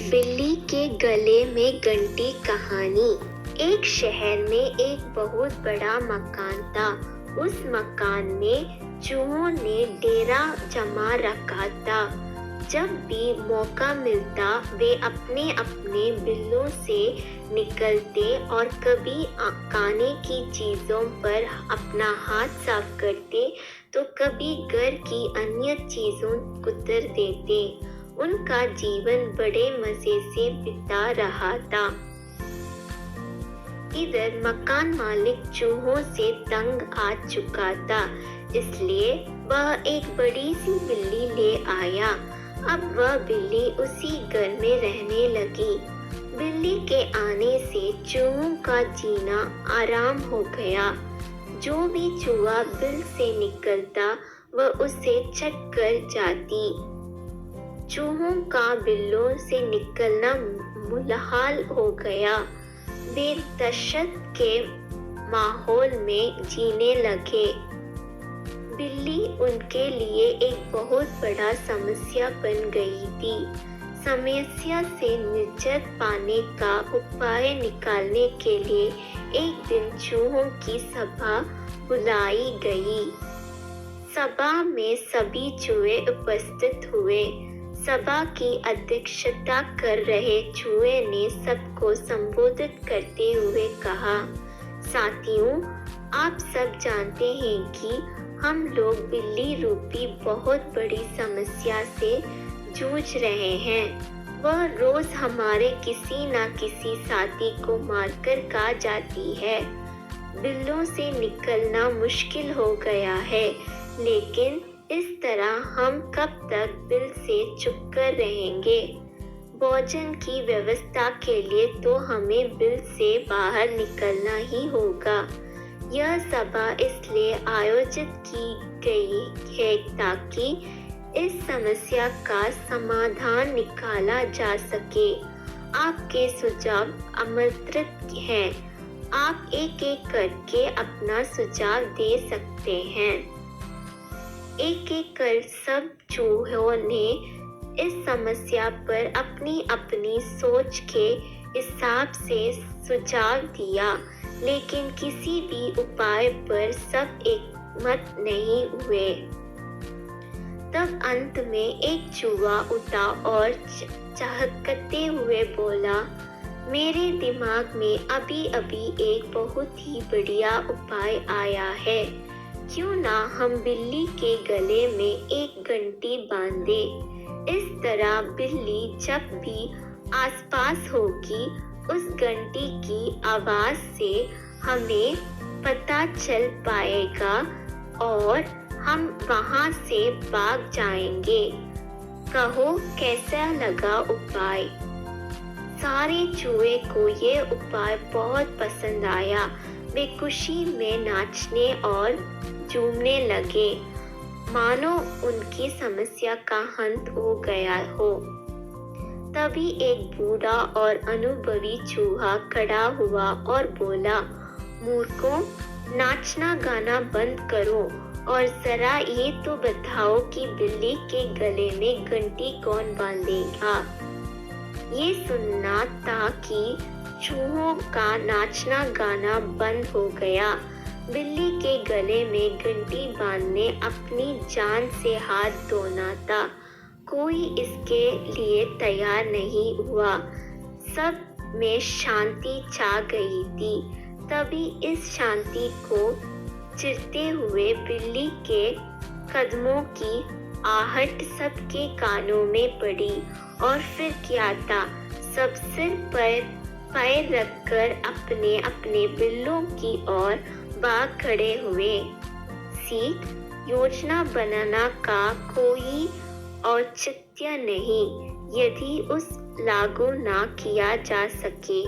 बिल्ली के गले में घंटी कहानी। एक शहर में एक बहुत बड़ा मकान था। उस मकान में चूहों ने डेरा जमा रखा था। जब भी मौका मिलता वे अपने अपने बिल्लों से निकलते और कभी खाने की चीज़ों पर अपना हाथ साफ करते तो कभी घर की अन्य चीज़ों कुतर देते। उनका जीवन बड़े मजे से बीता रहा था। इधर मकान मालिक चूहों से तंग आ चुका था, इसलिए वह एक बड़ी सी बिल्ली ले आया। अब वह बिल्ली उसी घर में रहने लगी। बिल्ली के आने से चूहों का जीना आराम हो गया। जो भी चूहा बिल से निकलता वह उसे चट कर जाती। चूहों का बिल्लों से निकलना मुहाल हो गया। वे दहशत के माहौल में जीने लगे। बिल्ली उनके लिए एक बहुत बड़ा समस्या बन गई थी। समस्या से निजात पाने का उपाय निकालने के लिए एक दिन चूहों की सभा बुलाई गई। सभा में सभी चूहे उपस्थित हुए। सभा की अध्यक्षता कर रहे चूहे ने सबको संबोधित करते हुए कहा, साथियों, आप सब जानते हैं कि हम लोग बिल्ली रूपी बहुत बड़ी समस्या से जूझ रहे हैं। वह रोज हमारे किसी न किसी साथी को मारकर खा जाती है। बिल्लों से निकलना मुश्किल हो गया है, लेकिन इस तरह हम कब तक बिल से चुप कर रहेंगे? भोजन की व्यवस्था के लिए तो हमें बिल से बाहर निकलना ही होगा। यह सभा इसलिए आयोजित की गई है ताकि इस समस्या का समाधान निकाला जा सके। आपके सुझाव आमंत्रित हैं। आप एक एक करके अपना सुझाव दे सकते हैं। एक एक कर सब चूहों ने इस समस्या पर अपनी अपनी सोच के हिसाब से सुझाव दिया, लेकिन किसी भी उपाय पर सब एकमत नहीं हुए। तब अंत में एक चूहा उठा और चहकते हुए बोला, मेरे दिमाग में अभी अभी एक बहुत ही बढ़िया उपाय आया है। क्यों ना हम बिल्ली के गले में एक घंटी बांधे। इस तरह बिल्ली जब भी आसपास होगी उस घंटी की आवाज से हमें पता चल पाएगा और हम वहां से भाग जाएंगे। कहो कैसा लगा उपाय? सारे चूहे को ये उपाय बहुत पसंद आया। वे खुशी में नाचने और झूमने लगे, मानो उनकी समस्या का अंत हो गया हो। तभी एक बूढ़ा और अनुभवी चूहा खड़ा हुआ और बोला, मूर्खों, नाचना गाना बंद करो और जरा ये तो बताओ कि बिल्ली के गले में घंटी कौन बांधेगा। ये सुनना था कि चूहों का नाचना गाना बंद हो गया। बिल्ली के गले में घंटी बांधने अपनी जान से हाथ धोना था। कोई इसके लिए तैयार नहीं हुआ। सब में शांति छा गई थी। तभी इस शांति को चिरते हुए बिल्ली के कदमों की आहट सबके कानों में पड़ी। और फिर क्या था, सब सिर पर पैर रखकर अपने अपने बिल्लों की ओर भाग खड़े हुए। सीख, योजना बनाना का कोई औचित्य नहीं यदि उस लागू ना किया जा सके।